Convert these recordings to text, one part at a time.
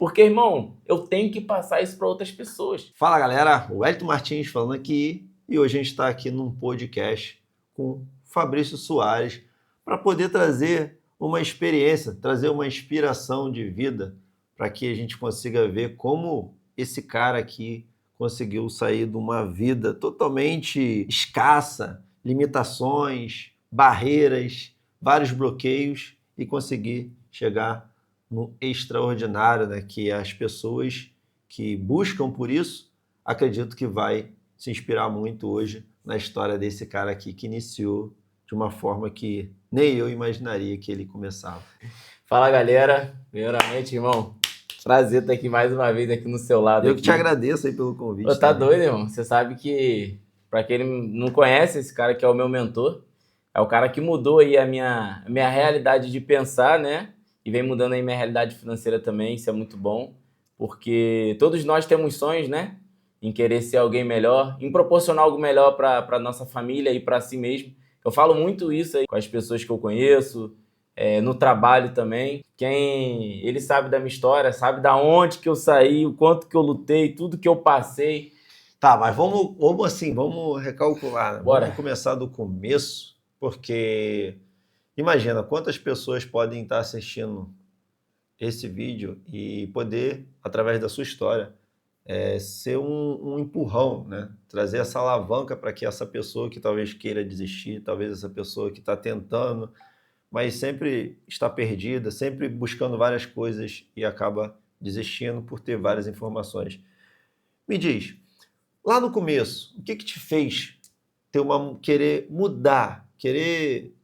Porque, irmão, eu tenho que passar isso para outras pessoas. Fala, galera. O Wellington Martins falando aqui. E hoje a gente está aqui num podcast com Fabrício Soares para poder trazer uma experiência, trazer uma inspiração de vida para que a gente consiga ver como esse cara aqui conseguiu sair de uma vida totalmente escassa, limitações, barreiras, vários bloqueios e conseguir chegar no extraordinário, né? Que as pessoas que buscam por isso, acredito que vai se inspirar muito hoje na história desse cara aqui que iniciou de uma forma que nem eu imaginaria que ele começava. Fala, galera. Primeiramente, irmão, prazer estar aqui mais uma vez aqui no seu lado. Eu que te agradeço aí pelo convite. Ô, tá doido, irmão? Você sabe que, pra quem não conhece, esse cara que é o meu mentor, é o cara que mudou aí a minha realidade de pensar, né? E vem mudando aí minha realidade financeira também, isso é muito bom. Porque todos nós temos sonhos, né? Em querer ser alguém melhor, em proporcionar algo melhor para nossa família e para si mesmo. Eu falo muito isso aí com as pessoas que eu conheço, no trabalho também. Quem ele sabe da minha história, sabe da onde que eu saí, o quanto que eu lutei, tudo que eu passei. Tá, mas vamos recalcular, né? Bora. Vamos começar do começo, porque imagina quantas pessoas podem estar assistindo esse vídeo e poder, através da sua história, ser um empurrão, né? Trazer essa alavanca para que essa pessoa que talvez queira desistir, talvez essa pessoa que está tentando, mas sempre está perdida, sempre buscando várias coisas e acaba desistindo por ter várias informações. Me diz, lá no começo, o que te fez querer mudar, querer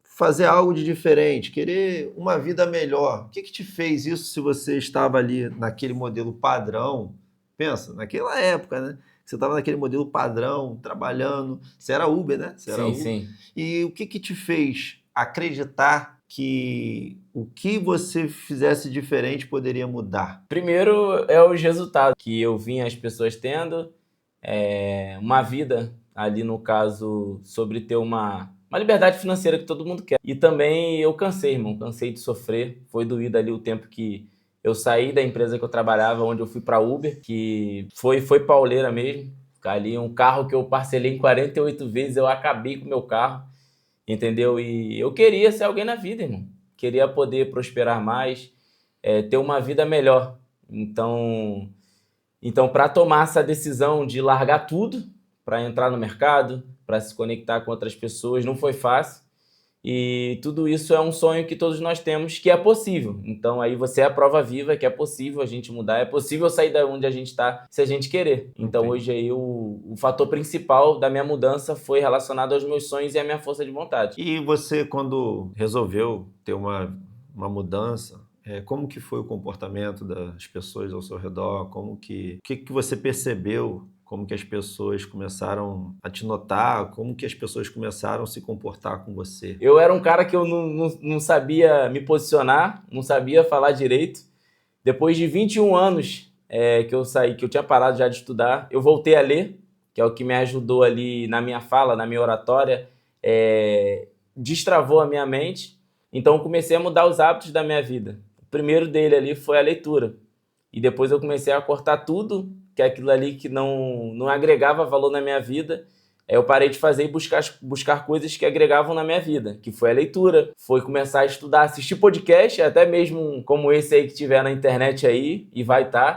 fazer algo de diferente, querer uma vida melhor? O que te fez isso se você estava ali naquele modelo padrão? Pensa, naquela época, né? Você estava naquele modelo padrão, trabalhando. Você era Uber, né? Você era Sim, Uber. sim. E o que te fez acreditar que o que você fizesse diferente poderia mudar? Primeiro é os resultados que eu vi as pessoas tendo, uma vida ali no caso sobre ter uma liberdade financeira que todo mundo quer. E também eu cansei, irmão, cansei de sofrer. Foi doído ali o tempo que eu saí da empresa que eu trabalhava, onde eu fui para Uber, que foi pauleira mesmo. Ali um carro que eu parcelei em 48 vezes, eu acabei com o meu carro, entendeu? E eu queria ser alguém na vida, irmão. Queria poder prosperar mais, ter uma vida melhor. Então, para tomar essa decisão de largar tudo, para entrar no mercado, para se conectar com outras pessoas, não foi fácil. E tudo isso é um sonho que todos nós temos, que é possível. Então aí você é a prova viva que é possível a gente mudar, é possível sair da onde a gente está se a gente querer. Então hoje aí o fator principal da minha mudança foi relacionado aos meus sonhos e à minha força de vontade. E você, quando resolveu ter uma mudança, como que foi o comportamento das pessoas ao seu redor? O que você percebeu? Como que as pessoas começaram a te notar? Como que as pessoas começaram a se comportar com você? Eu era um cara que eu não sabia me posicionar, não sabia falar direito. Depois de 21 anos que eu saí, que eu tinha parado já de estudar, eu voltei a ler, que é o que me ajudou ali na minha fala, na minha oratória, destravou a minha mente. Então eu comecei a mudar os hábitos da minha vida. O primeiro dele ali foi a leitura. E depois eu comecei a cortar tudo, que é aquilo ali que não agregava valor na minha vida. Eu parei de fazer e buscar coisas que agregavam na minha vida, que foi a leitura, foi começar a estudar, assistir podcast, até mesmo como esse aí que tiver na internet aí, e vai estar.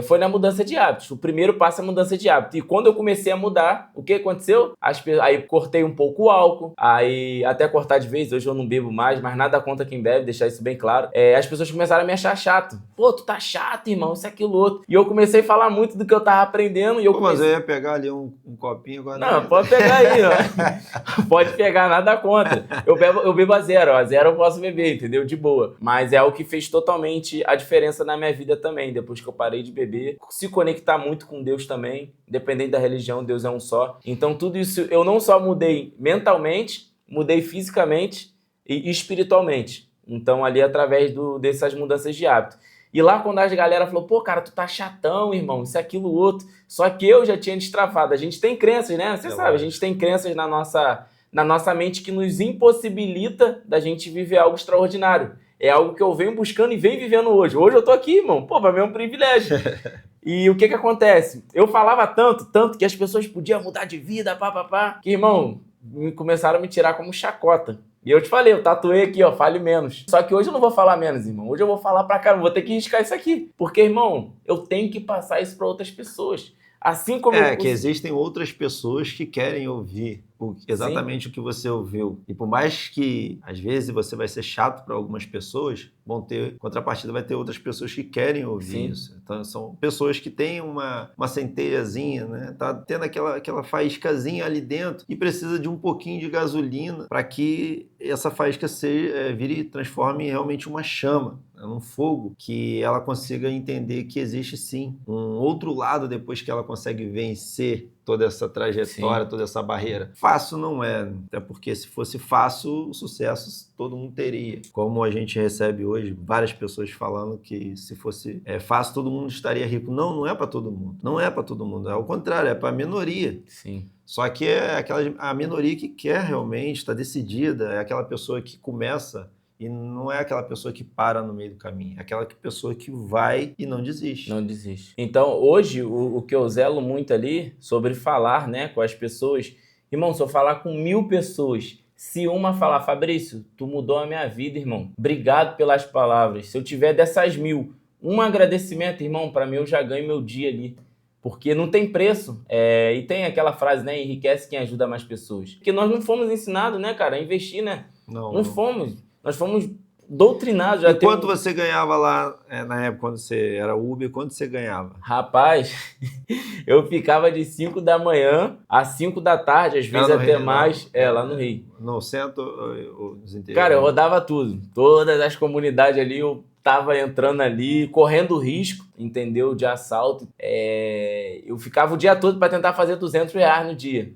Foi na mudança de hábitos. O primeiro passo é a mudança de hábito. E quando eu comecei a mudar, o que aconteceu? Aí cortei um pouco o álcool, aí até cortar de vez, hoje eu não bebo mais, mas nada contra quem bebe, deixar isso bem claro. As pessoas começaram a me achar chato. Pô, tu tá chato, irmão, isso, aquilo, outro. E eu comecei a falar muito do que eu tava aprendendo. Mas eu ia pegar ali um copinho agora. Não, pode pegar aí, ó. Pode pegar, nada contra. Eu bebo a zero eu posso beber, entendeu? De boa. Mas é o que fez totalmente a diferença na minha vida também, depois que eu parei de beber. Se conectar muito com Deus também, independente da religião, Deus é um só. Então tudo isso, eu não só mudei mentalmente, mudei fisicamente e espiritualmente. Então ali através dessas mudanças de hábito. E lá quando a galera falou, pô, cara, tu tá chatão, irmão, isso, aquilo, outro. Só que eu já tinha destravado. A gente tem crenças, né? Você sabe, a gente tem crenças na nossa mente que nos impossibilita da gente viver algo extraordinário. é algo que eu venho buscando e venho vivendo hoje. Hoje eu tô aqui, irmão. Pô, pra mim é um privilégio. E o que acontece? Eu falava tanto que as pessoas podiam mudar de vida, que, irmão, começaram a me tirar como chacota. E eu te falei, eu tatuei aqui, ó, fale menos. Só que hoje eu não vou falar menos, irmão. Hoje eu vou falar pra caramba, vou ter que riscar isso aqui. Porque, irmão, eu tenho que passar isso pra outras pessoas. Assim como que existem outras pessoas que querem ouvir exatamente o que você ouviu. E por mais que, às vezes, você vai ser chato para algumas pessoas, contrapartida vai ter outras pessoas que querem ouvir isso. Então, são pessoas que têm uma centelhazinha, né? Tá tendo aquela faíscazinha ali dentro e precisa de um pouquinho de gasolina para que essa faísca vire e transforme em realmente uma chama, num fogo, que ela consiga entender que existe sim um outro lado depois que ela consegue vencer toda essa trajetória, toda essa barreira. Fácil não é, até porque se fosse fácil, o sucesso todo mundo teria. Como a gente recebe hoje várias pessoas falando que se fosse fácil, todo mundo estaria rico. Não, não é para todo mundo. Não é para todo mundo, é ao contrário, é para a minoria. Sim. Só que é a minoria que quer realmente, está decidida, é aquela pessoa que começa e não é aquela pessoa que para no meio do caminho, é aquela pessoa que vai e não desiste. Não desiste. Então, hoje, o que eu zelo muito ali sobre falar, né, com as pessoas, irmão, se eu falar com 1000 pessoas, se uma falar, Fabrício, tu mudou a minha vida, irmão, obrigado pelas palavras. Se eu tiver dessas 1000, um agradecimento, irmão, para mim eu já ganho meu dia ali. Porque não tem preço. E tem aquela frase, né, enriquece quem ajuda mais pessoas. Porque nós não fomos ensinados, né, cara, a investir, né? Não fomos. Nós fomos doutrinados. E quanto você ganhava lá na época, quando você era Uber, quanto você ganhava? Rapaz, eu ficava de 5 da manhã às 5 da tarde, às vezes até mais, lá no Rio. No centro ou nos interiores? Cara, eu rodava tudo. Todas as comunidades ali, eu tava entrando ali, correndo risco, entendeu? De assalto. Eu ficava o dia todo para tentar fazer R$200 no dia.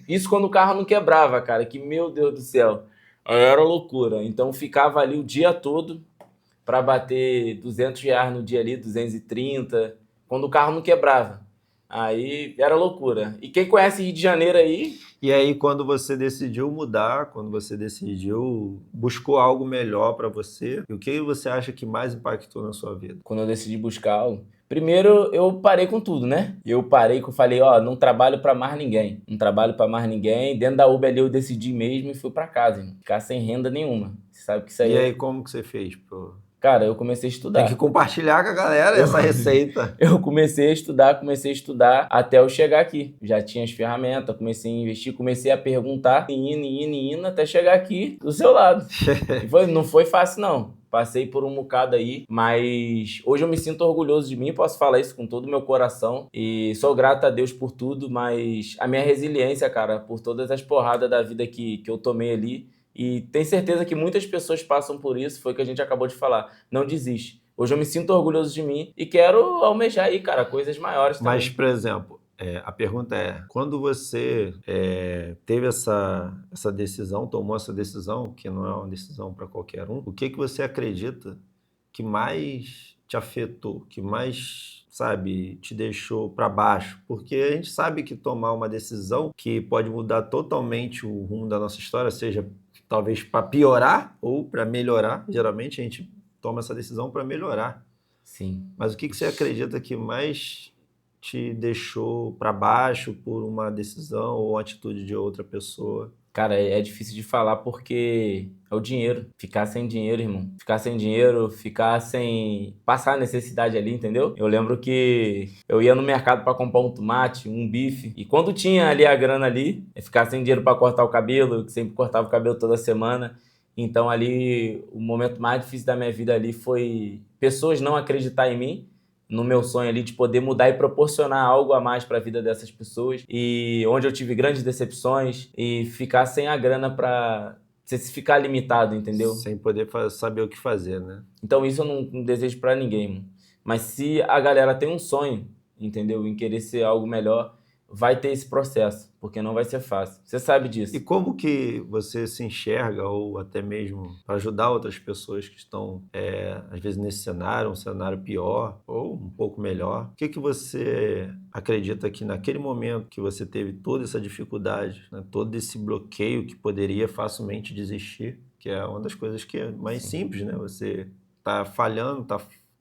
Isso quando o carro não quebrava, cara, que meu Deus do céu. Era loucura. Então ficava ali o dia todo para bater R$200 no dia ali, 230, quando o carro não quebrava. Aí era loucura. E quem conhece Rio de Janeiro aí... E aí quando você decidiu mudar, quando você buscou algo melhor para você, o que você acha que mais impactou na sua vida? Quando eu decidi buscar algo... Primeiro, eu parei com tudo, né? Eu falei, não trabalho pra mais ninguém. Não trabalho pra mais ninguém. Dentro da Uber ali eu decidi mesmo e fui pra casa, irmão. Ficar sem renda nenhuma. Você sabe que isso aí... E aí, como que você fez, pô? Cara, eu comecei a estudar. Tem que compartilhar com a galera essa receita. Eu comecei a estudar até eu chegar aqui. Já tinha as ferramentas, comecei a investir, comecei a perguntar, indo, até chegar aqui do seu lado. Não foi fácil, não. Passei por um bocado aí, mas hoje eu me sinto orgulhoso de mim, posso falar isso com todo o meu coração e sou grato a Deus por tudo, mas a minha resiliência, cara, por todas as porradas da vida que eu tomei ali, e tenho certeza que muitas pessoas passam por isso, foi o que a gente acabou de falar, não desiste. Hoje eu me sinto orgulhoso de mim e quero almejar aí, cara, coisas maiores também. Mas, por exemplo, a pergunta quando você teve essa decisão, tomou essa decisão, que não é uma decisão para qualquer um, o que você acredita que mais te afetou, que mais, sabe, te deixou para baixo? Porque a gente sabe que tomar uma decisão que pode mudar totalmente o rumo da nossa história, seja talvez para piorar ou para melhorar, geralmente a gente toma essa decisão para melhorar. Sim. Mas o que você acredita que mais te deixou para baixo por uma decisão ou atitude de outra pessoa? Cara, é difícil de falar porque é o dinheiro. Ficar sem dinheiro, irmão. Ficar sem dinheiro, ficar sem passar necessidade ali, entendeu? Eu lembro que eu ia no mercado para comprar um tomate, um bife. E quando tinha ali a grana ali, ficar sem dinheiro para cortar o cabelo, eu sempre cortava o cabelo toda semana. Então ali, o momento mais difícil da minha vida ali foi pessoas não acreditar em mim, no meu sonho ali de poder mudar e proporcionar algo a mais para a vida dessas pessoas, e onde eu tive grandes decepções e ficar sem a grana para se ficar limitado, entendeu? Sem poder saber o que fazer, né? Então isso eu não desejo para ninguém, mano. Mas se a galera tem um sonho, entendeu, em querer ser algo melhor, vai ter esse processo, porque não vai ser fácil. Você sabe disso. E como que você se enxerga, ou até mesmo para ajudar outras pessoas que estão, às vezes, nesse cenário, um cenário pior ou um pouco melhor? O que você acredita que naquele momento que você teve toda essa dificuldade, né, todo esse bloqueio que poderia facilmente desistir, que é uma das coisas que é mais Sim. simples, né? Você tá falhando,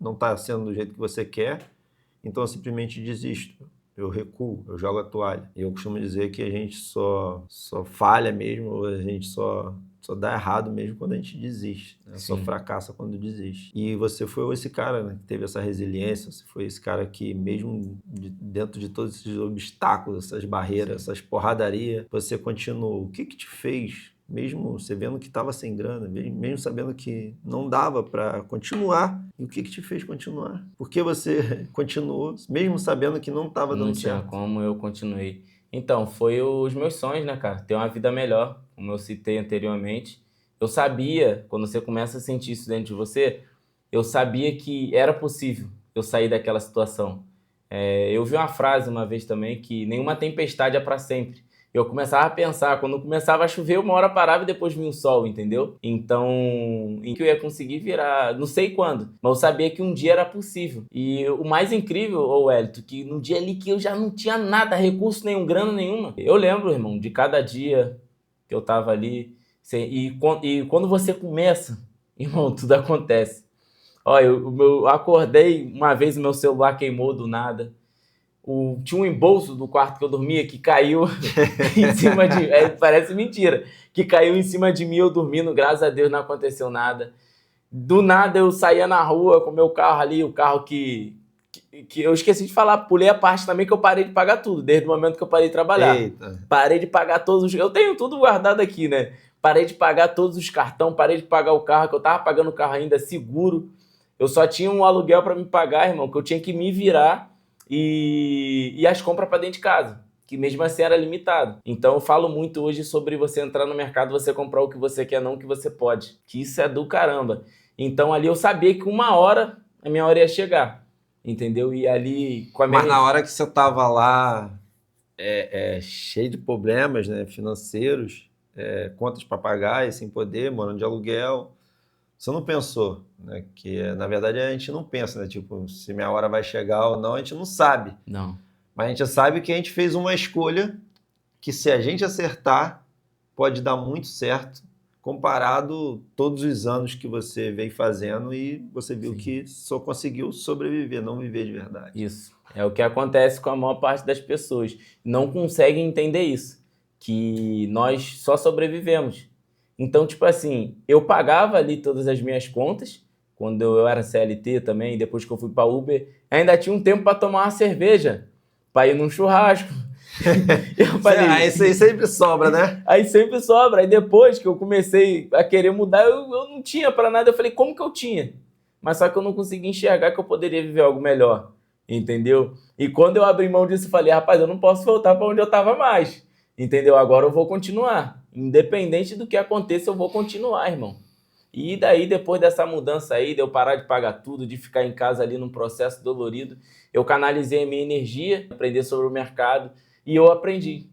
não tá sendo do jeito que você quer, então eu simplesmente desisto. Eu recuo, eu jogo a toalha. E eu costumo dizer que a gente só falha mesmo, ou a gente só dá errado mesmo quando a gente desiste, né? Só Sim. fracassa quando desiste. E você foi esse cara, né, que teve essa resiliência, você foi esse cara que mesmo dentro de todos esses obstáculos, essas barreiras, essas porradarias, você continuou. O que te fez, mesmo você vendo que estava sem grana, mesmo sabendo que não dava para continuar, e o que te fez continuar? Por que você continuou, mesmo sabendo que não estava Não dando tinha certo? como, eu continuei. Então, foi os meus sonhos, né, cara? Ter uma vida melhor, como eu citei anteriormente. Eu sabia, quando você começa a sentir isso dentro de você, eu sabia que era possível eu sair daquela situação. Eu vi uma frase uma vez também que nenhuma tempestade é para sempre. Eu começava a pensar, quando começava a chover, uma hora parava e depois vinha o sol, entendeu? Então, em que eu ia conseguir virar, não sei quando, mas eu sabia que um dia era possível. E o mais incrível, ô Wellington, que no dia ali que eu já não tinha nada, recurso nenhum, grana nenhuma. Eu lembro, irmão, de cada dia que eu tava ali. E quando você começa, irmão, tudo acontece. Olha, eu acordei uma vez, o meu celular queimou do nada. Tinha um embolso do quarto que eu dormia que caiu em cima de. Parece mentira. Que caiu em cima de mim, eu dormindo, graças a Deus não aconteceu nada. Do nada eu saía na rua com o meu carro ali, o carro que eu esqueci de falar, pulei a parte também que eu parei de pagar tudo, desde o momento que eu parei de trabalhar. Eita. Parei de pagar todos os. Eu tenho tudo guardado aqui, né? Parei de pagar todos os cartões, parei de pagar o carro, que eu tava pagando o carro ainda seguro. Eu só tinha um aluguel para me pagar, irmão, que eu tinha que me virar e as compras para dentro de casa, que mesmo assim era limitado. Então eu falo muito hoje sobre você entrar no mercado, você comprar o que você quer, não o que você pode. Que isso é do caramba. Então ali eu sabia que uma hora a minha hora ia chegar, entendeu? E ali com a minha... Mas na hora que você estava lá cheio de problemas, né, financeiros, contas para pagar e sem poder, morando de aluguel, você não pensou, né, que na verdade a gente não pensa, né, tipo, se minha hora vai chegar ou não, a gente não sabe. Não. Mas a gente sabe que a gente fez uma escolha que se a gente acertar, pode dar muito certo, comparado todos os anos que você veio fazendo e você viu Sim. que só conseguiu sobreviver, não viver de verdade. Isso. É o que acontece com a maior parte das pessoas. Não conseguem entender isso. Que nós só sobrevivemos. Então, tipo assim, eu pagava ali todas as minhas contas, quando eu era CLT também, depois que eu fui para Uber, ainda tinha um tempo para tomar uma cerveja, para ir num churrasco. Eu falei, Aí isso aí sempre sobra, né? aí sempre sobra. Aí depois que eu comecei a querer mudar, eu não tinha para nada. Eu falei, como que eu tinha? Mas só que eu não conseguia enxergar que eu poderia viver algo melhor, entendeu? E quando eu abri mão disso, eu falei, rapaz, eu não posso voltar para onde eu estava mais, entendeu? Agora eu vou continuar. Independente do que aconteça, eu vou continuar, irmão. E daí, depois dessa mudança aí, de eu parar de pagar tudo, de ficar em casa ali num processo dolorido, eu canalizei a minha energia, aprender sobre o mercado, e eu aprendi.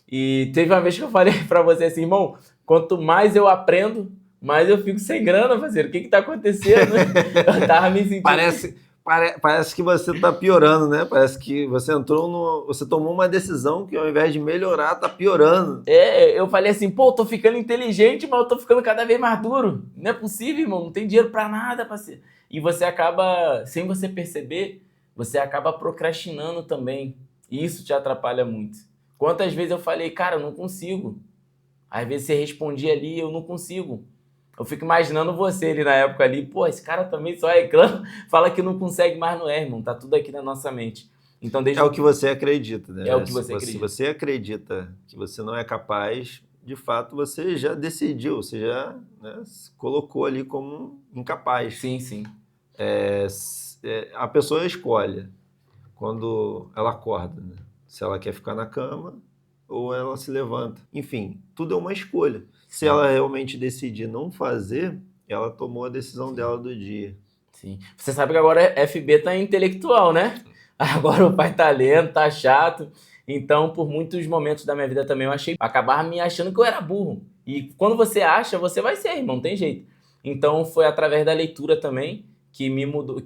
E teve uma vez que eu falei pra você assim, irmão, quanto mais eu aprendo, mais eu fico sem grana, parceiro. O que tá acontecendo? Eu tava me sentindo... Parece que você está piorando, né? Parece que você você tomou uma decisão que ao invés de melhorar, tá piorando. Eu falei assim, pô, eu tô ficando inteligente, mas eu tô ficando cada vez mais duro. Não é possível, irmão, não tem dinheiro pra nada, parceiro. E você acaba, sem você perceber, você acaba procrastinando também. E isso te atrapalha muito. Quantas vezes eu falei, cara, eu não consigo. Às vezes você respondia ali, eu não consigo. Eu fico imaginando você ali na época ali, pô, esse cara também só reclama, fala que não consegue, mas não é, irmão. Tá tudo aqui na nossa mente. Então, É o que você acredita, né? É o que você acredita. Se você acredita que você não é capaz, de fato você já decidiu, você já, né, se colocou ali como incapaz. Sim, sim. A pessoa escolhe quando ela acorda, né? Se ela quer ficar na cama ou ela se levanta. Enfim, tudo é uma escolha. Se ela realmente decidir não fazer, ela tomou a decisão dela do dia. Sim. Você sabe que agora FB tá intelectual, né? Agora o pai tá lendo, tá chato. Então, por muitos momentos da minha vida também, eu acabava me achando que eu era burro. E quando você acha, você vai ser, irmão, não tem jeito. Então, foi através da leitura também que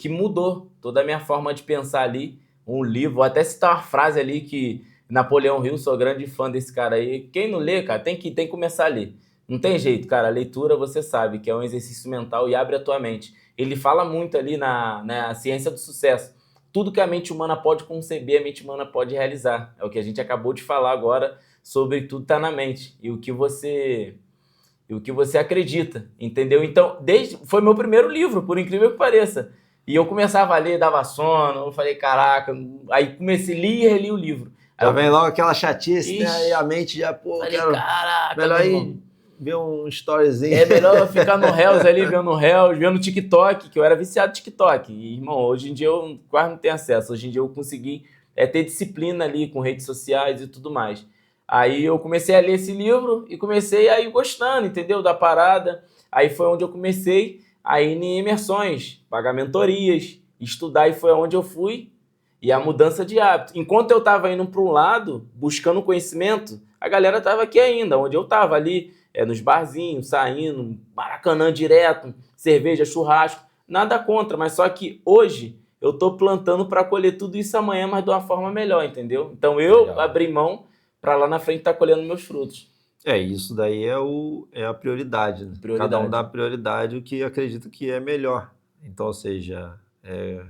mudou toda a minha forma de pensar ali. Um livro, vou até citar uma frase ali que Napoleão Hill, sou grande fã desse cara aí. Quem não lê, cara, tem que começar a ler. Não tem jeito, cara. A leitura, você sabe que é um exercício mental e abre a tua mente. Ele fala muito ali na ciência do sucesso. Tudo que a mente humana pode conceber, a mente humana pode realizar. É o que a gente acabou de falar agora sobre tudo tá na mente. E o que você acredita, entendeu? Então, foi meu primeiro livro, por incrível que pareça. E eu começava a ler, dava sono, eu falei, caraca, aí comecei a ler e reli o livro. Aí Já eu, vem logo aquela chatice, né? Aí ixi, a mente já, pô, falei, quero caraca, melhor meu aí irmão. ver um storyzinho. É melhor eu ficar no Reels ali, vendo Reels, vendo TikTok, que eu era viciado em TikTok. E, irmão, hoje em dia eu quase não tenho acesso. Hoje em dia eu consegui ter disciplina ali com redes sociais e tudo mais. Aí eu comecei a ler esse livro e comecei a ir gostando, entendeu? Da parada. Aí foi onde eu comecei a ir em imersões, pagar mentorias, estudar, e foi onde eu fui. E a mudança de hábito. Enquanto eu estava indo para um lado, buscando conhecimento, a galera estava aqui ainda, onde eu estava ali, nos barzinhos, saindo, Maracanã direto, cerveja, churrasco, nada contra, mas só que hoje eu tô plantando para colher tudo isso amanhã, mas de uma forma melhor, entendeu? Então eu Legal. abri mão para lá na frente estar colhendo meus frutos. Isso daí é a prioridade, né? Cada um dá prioridade o que acredita que é melhor. Então, ou seja, é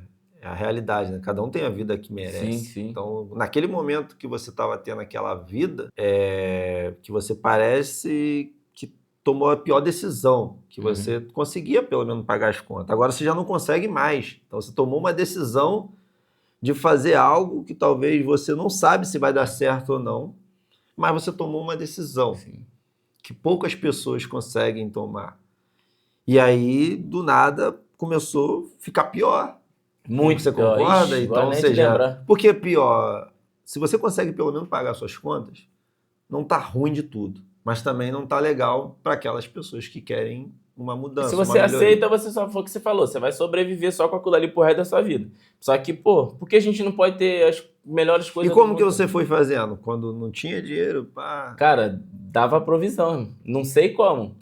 a realidade, né? Cada um tem a vida que merece. Sim, sim. Então, naquele momento que você estava tendo aquela vida, que você parece que tomou a pior decisão, que você conseguia pelo menos pagar as contas. Agora você já não consegue mais. Então, você tomou uma decisão de fazer algo que talvez você não sabe se vai dar certo ou não, mas você tomou uma decisão. Sim. Que poucas pessoas conseguem tomar. E aí, do nada, começou a ficar pior. Muito Você pior. concorda? Ixi, Então, agora ou nem te seja, lembrar. por que pior? Se você consegue pelo menos pagar suas contas, não tá ruim de tudo, mas também não tá legal para aquelas pessoas que querem uma Se mudança, você uma melhoria. aceita, você só foi o que você falou, você vai sobreviver só com aquilo ali pro resto da sua vida. Só que, pô, por que a gente não pode ter as melhores E coisas do como que mundo? você foi fazendo? Quando não tinha dinheiro, pá. Cara, dava provisão, não sei como.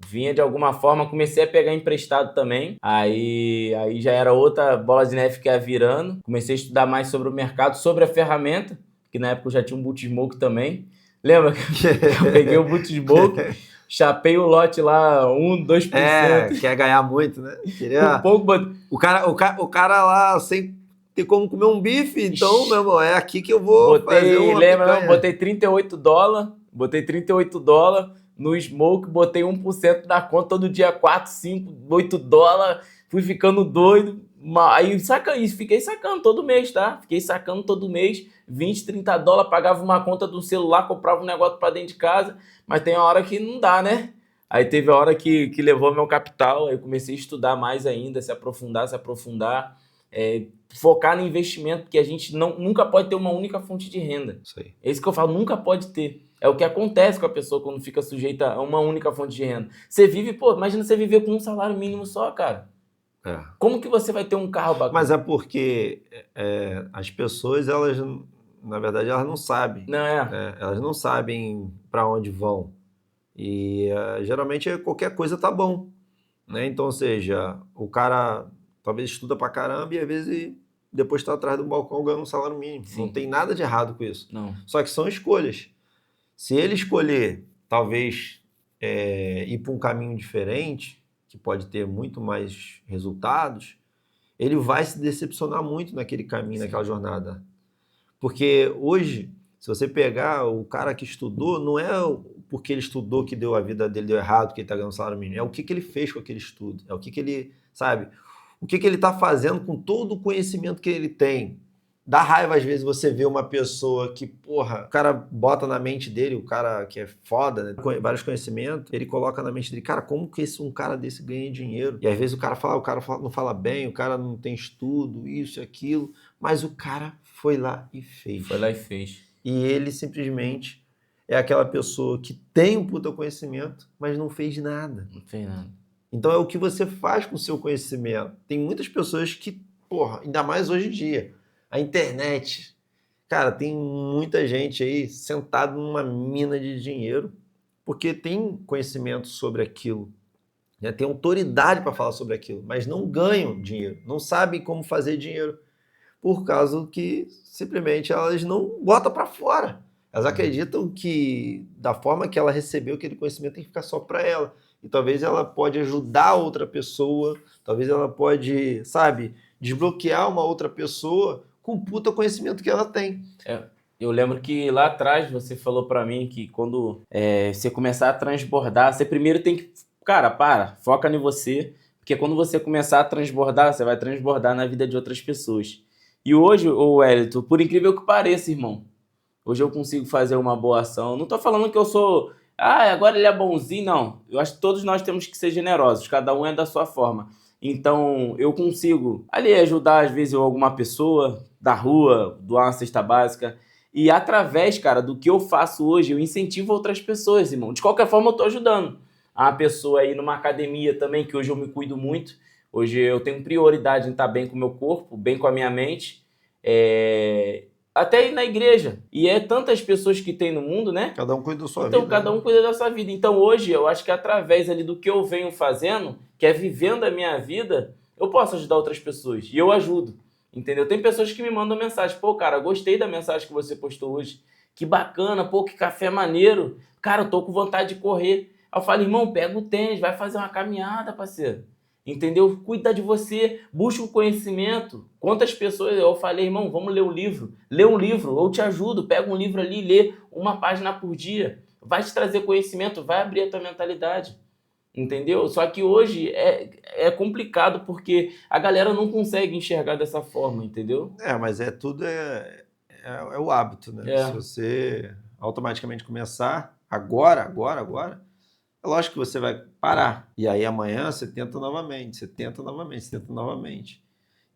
Vinha de alguma forma, comecei a pegar emprestado também. Aí já era outra bola de neve que ia virando. Comecei a estudar mais sobre o mercado, sobre a ferramenta, que na época eu já tinha um boot smoke também. Lembra que eu peguei o boot smoke, chapei o lote lá, 1, 2%. Quer ganhar muito, né? Um pouco, O cara lá sem ter como comer um bife, então, meu irmão, é aqui que eu vou fazer uma picanha. botei $38, no smoke, botei 1% na conta, todo dia 4, 5, $8, fui ficando doido, aí fiquei sacando todo mês, tá? Fiquei sacando todo mês, $20, $30, pagava uma conta do celular, comprava um negócio pra dentro de casa, mas tem uma hora que não dá, né? Aí teve a hora que levou meu capital, aí eu comecei a estudar mais ainda, se aprofundar, focar no investimento, porque a gente nunca pode ter uma única fonte de renda. Isso aí. É isso que eu falo, nunca pode ter. É o que acontece com a pessoa quando fica sujeita a uma única fonte de renda. Você vive, imagina você viver com um salário mínimo só, cara. Como que você vai ter um carro bacana? Mas é porque as pessoas, elas, na verdade, elas não sabem. Não é? Elas não sabem para onde vão. E geralmente qualquer coisa tá bom, né? Então, ou seja, o cara talvez estuda pra caramba e às vezes depois está atrás do balcão ganhando um salário mínimo. Sim. Não tem nada de errado com isso. Não. Só que são escolhas. Se ele escolher, talvez, ir para um caminho diferente, que pode ter muito mais resultados, ele vai se decepcionar muito naquele caminho, naquela jornada. Porque hoje, se você pegar o cara que estudou, não é porque ele estudou que a vida dele deu errado, que ele está ganhando salário mínimo. É o que ele fez com aquele estudo. É o que ele, sabe? O que ele está fazendo com todo o conhecimento que ele tem. Dá raiva, às vezes, você vê uma pessoa que, porra, o cara bota na mente dele, o cara que é foda, né? Vários conhecimentos, ele coloca na mente dele, cara, como que um cara desse ganha dinheiro? E às vezes o cara não fala bem, o cara não tem estudo, isso e aquilo, mas o cara foi lá e fez. E ele simplesmente é aquela pessoa que tem um puta conhecimento, mas não fez nada. Não fez nada. Então é o que você faz com o seu conhecimento. Tem muitas pessoas que, porra, ainda mais hoje em dia, a internet, cara, tem muita gente aí sentada numa mina de dinheiro porque tem conhecimento sobre aquilo, né? Tem autoridade para falar sobre aquilo, mas não ganham dinheiro, não sabem como fazer dinheiro por causa que simplesmente elas não botam para fora. Elas acreditam que da forma que ela recebeu aquele conhecimento tem que ficar só para ela. E talvez ela pode ajudar outra pessoa, talvez ela pode, sabe, desbloquear uma outra pessoa com o puta conhecimento que ela tem. Eu lembro que lá atrás você falou pra mim que quando você começar a transbordar, você primeiro tem que... Cara, foca em você, porque quando você começar a transbordar, você vai transbordar na vida de outras pessoas. E hoje, ô Wellington, por incrível que pareça, irmão, hoje eu consigo fazer uma boa ação. Não tô falando que eu sou... agora ele é bonzinho, não. Eu acho que todos nós temos que ser generosos, cada um é da sua forma. Então, eu consigo ali ajudar, às vezes, alguma pessoa da rua, doar uma cesta básica. E através, cara, do que eu faço hoje, eu incentivo outras pessoas, irmão. De qualquer forma, eu tô ajudando. A pessoa aí numa academia também, que hoje eu me cuido muito. Hoje eu tenho prioridade em estar bem com o meu corpo, bem com a minha mente. Até ir na igreja. E é tantas pessoas que tem no mundo, né? Cada um cuida da sua Então, vida. cada um cuida da sua vida. Então, hoje, eu acho que através ali do que eu venho fazendo, que é vivendo a minha vida, eu posso ajudar outras pessoas. E eu ajudo. Entendeu? Tem pessoas que me mandam mensagem. Pô, cara, gostei da mensagem que você postou hoje. Que bacana, pô, que café maneiro. Cara, eu tô com vontade de correr. Aí eu falo, irmão, pega o tênis, vai fazer uma caminhada, parceiro. Entendeu? Cuida de você, busca o conhecimento. Quantas pessoas eu falei, irmão, vamos ler um livro. Lê um livro, eu te ajudo. Pega um livro ali e lê uma página por dia. Vai te trazer conhecimento, vai abrir a tua mentalidade. Entendeu? Só que hoje é complicado porque a galera não consegue enxergar dessa forma, entendeu? Mas tudo é o hábito, né? Se você automaticamente começar agora, é lógico que você vai parar. E aí amanhã você tenta novamente, você tenta novamente.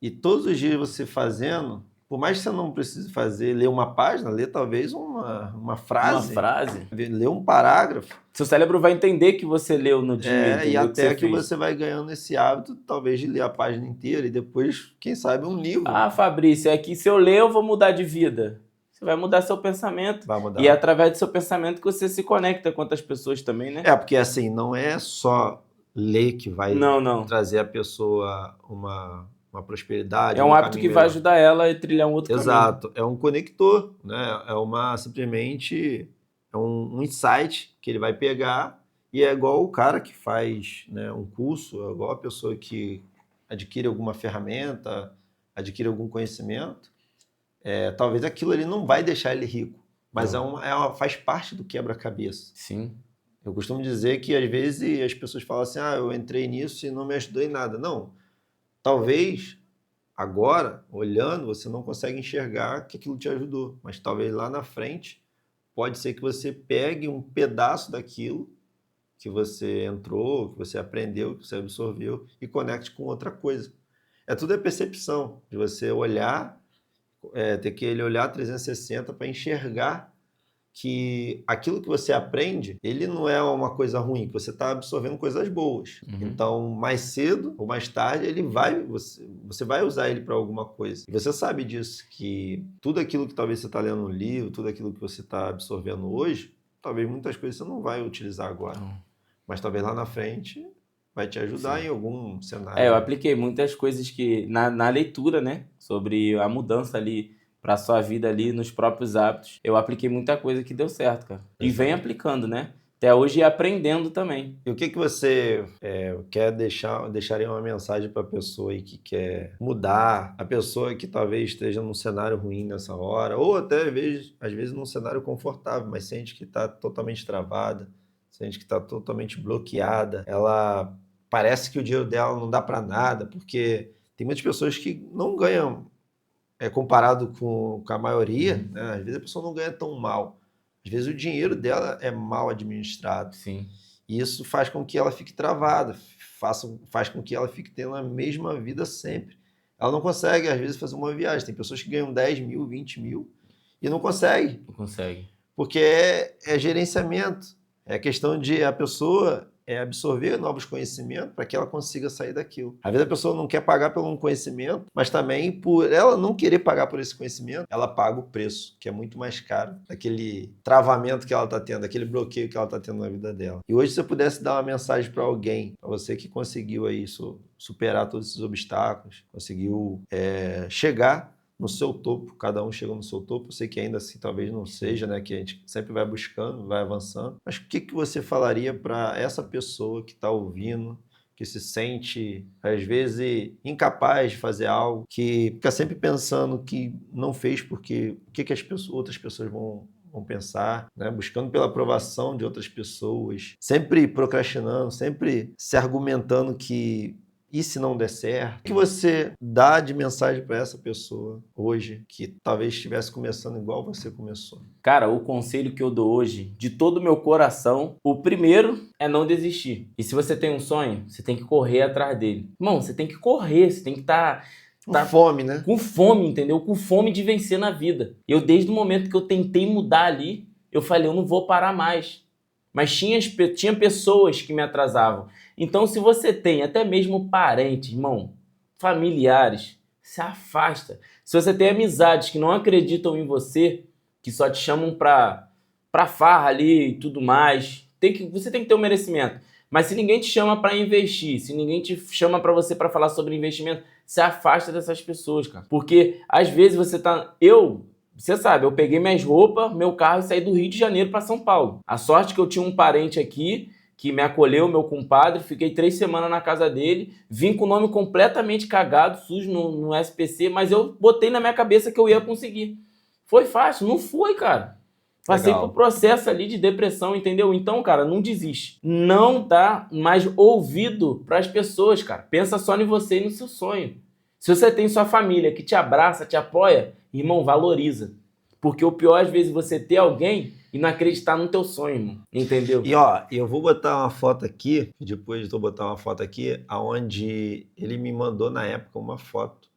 E todos os dias você fazendo, por mais que você não precise ler uma página, ler talvez uma frase. Uma frase. Ler um parágrafo. Seu cérebro vai entender que você leu no dia. E até que você vai ganhando esse hábito, talvez, de ler a página inteira e depois, quem sabe, um livro. Fabrício, é que se eu ler eu vou mudar de vida. Você vai mudar seu pensamento. Vai mudar. E é através do seu pensamento que você se conecta com outras pessoas também, né? Porque assim, não é só ler que vai trazer a pessoa uma prosperidade. É um hábito que vai ajudar ela a trilhar um outro caminho. Exato. É um conector, né? Simplesmente um insight que ele vai pegar e é igual o cara que faz, né, um curso, é igual a pessoa que adquire alguma ferramenta, adquire algum conhecimento. Talvez aquilo ali não vai deixar ele rico, mas faz parte do quebra-cabeça. Sim. Eu costumo dizer que às vezes as pessoas falam assim, eu entrei nisso e não me ajudou em nada. Não, talvez agora, olhando, você não consegue enxergar que aquilo te ajudou, mas talvez lá na frente pode ser que você pegue um pedaço daquilo que você entrou, que você aprendeu, que você absorveu e conecte com outra coisa. Tudo é percepção, de você olhar, ter que olhar 360 para enxergar que aquilo que você aprende, ele não é uma coisa ruim, que você está absorvendo coisas boas. Então, mais cedo ou mais tarde, você vai usar ele para alguma coisa. E você sabe disso, que tudo aquilo que talvez você está lendo no livro, tudo aquilo que você está absorvendo hoje, talvez muitas coisas você não vai utilizar agora. Mas talvez lá na frente vai te ajudar em algum cenário. Eu apliquei muitas coisas que na leitura, né, sobre a mudança ali para sua vida ali nos próprios hábitos. Eu apliquei muita coisa que deu certo, cara. E vem aplicando, né? Até hoje e aprendendo também. E o que você deixaria uma mensagem para a pessoa aí que quer mudar, a pessoa que talvez esteja num cenário ruim nessa hora, ou até às vezes num cenário confortável, mas sente que está totalmente travada, sente que está totalmente bloqueada, ela parece que o dinheiro dela não dá para nada, porque tem muitas pessoas que não ganham, comparado com a maioria, né? Às vezes a pessoa não ganha tão mal. Às vezes o dinheiro dela é mal administrado. Sim. E isso faz com que ela fique travada, faz com que ela fique tendo a mesma vida sempre. Ela não consegue, às vezes, fazer uma viagem. Tem pessoas que ganham 10 mil, 20 mil e não consegue. Não consegue. Porque é gerenciamento. É questão de a pessoa absorver novos conhecimentos para que ela consiga sair daquilo. Às vezes a pessoa não quer pagar por um conhecimento, mas também por ela não querer pagar por esse conhecimento, ela paga o preço, que é muito mais caro, daquele travamento que ela está tendo, daquele bloqueio que ela está tendo na vida dela. E hoje, se eu pudesse dar uma mensagem para alguém, para você que conseguiu aí superar todos esses obstáculos, conseguiu chegar no seu topo, cada um chega no seu topo. Eu sei que ainda assim talvez não seja, né? Que a gente sempre vai buscando, vai avançando. Mas o que que você falaria para essa pessoa que está ouvindo, que se sente, às vezes, incapaz de fazer algo, que fica sempre pensando que não fez porque o que que outras pessoas vão pensar, né? Buscando pela aprovação de outras pessoas, sempre procrastinando, sempre se argumentando que e se não der certo? O que você dá de mensagem para essa pessoa hoje que talvez estivesse começando igual você começou? Cara, o conselho que eu dou hoje, de todo o meu coração, o primeiro é não desistir. E se você tem um sonho, você tem que correr atrás dele. Irmão, você tem que correr, você tem que estar Com fome, né? com fome, entendeu? Com fome de vencer na vida. Eu, desde o momento que eu tentei mudar ali, eu falei, eu não vou parar mais. Mas tinha pessoas que me atrasavam. Então, se você tem até mesmo parentes, irmão, familiares, se afasta. Se você tem amizades que não acreditam em você, que só te chamam pra farra ali e tudo mais, você tem que ter um merecimento. Mas se ninguém te chama pra investir, se ninguém te chama pra você pra falar sobre investimento, se afasta dessas pessoas, cara. Porque às vezes você sabe, eu peguei minhas roupas, meu carro e saí do Rio de Janeiro para São Paulo. A sorte que eu tinha um parente aqui que me acolheu, meu compadre, fiquei 3 semanas na casa dele, vim com o nome completamente cagado, sujo no SPC, mas eu botei na minha cabeça que eu ia conseguir. Foi fácil? Não foi, cara. Passei por processo ali de depressão, entendeu? Então, cara, não desiste. Não dá mais ouvido para as pessoas, cara. Pensa só em você e no seu sonho. Se você tem sua família que te abraça, te apoia, irmão, valoriza. Porque o pior, às vezes, é você ter alguém e não acreditar no teu sonho, irmão. Entendeu? E ó, eu vou botar uma foto aqui, depois eu vou botar uma foto aqui, aonde ele me mandou na época uma foto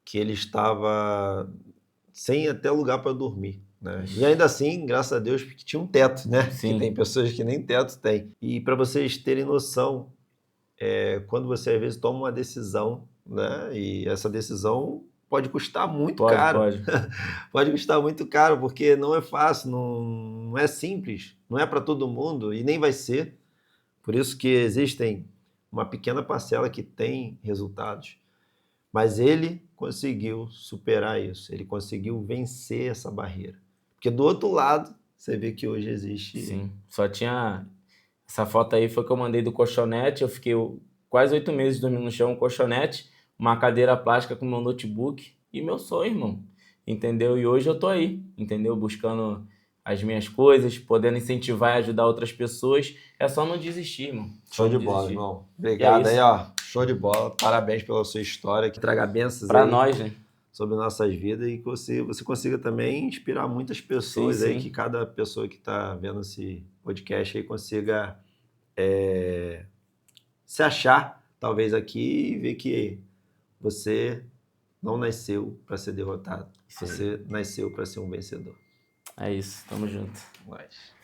que ele estava sem até lugar para dormir, né? E ainda assim, graças a Deus, porque tinha um teto, né? Sim. Que tem pessoas que nem teto tem. E para vocês terem noção, quando você às vezes toma uma decisão, né? E essa decisão pode custar muito caro. Pode. Pode custar muito caro, porque não é fácil, não é simples, não é para todo mundo e nem vai ser. Por isso que existem uma pequena parcela que tem resultados. Mas ele conseguiu superar isso, ele conseguiu vencer essa barreira. Porque do outro lado, você vê que hoje existe... Sim, só tinha... Essa foto aí foi que eu mandei do colchonete, eu fiquei quase 8 meses dormindo no chão, um colchonete, uma cadeira plástica com meu notebook e meu sonho, irmão, entendeu? E hoje eu tô aí, entendeu? Buscando as minhas coisas, podendo incentivar e ajudar outras pessoas, é só não desistir, irmão. Show de bola, irmão. Obrigado aí, ó. Show de bola. Parabéns pela sua história, que traga bênçãos pra aí nós, né? sobre nossas vidas e que você consiga também inspirar muitas pessoas Sim, aí, sim. que cada pessoa que está vendo esse podcast aí consiga se achar, talvez aqui, e ver que você não nasceu para ser derrotado. Isso aí. Você nasceu para ser um vencedor. É isso, tamo junto. Mas...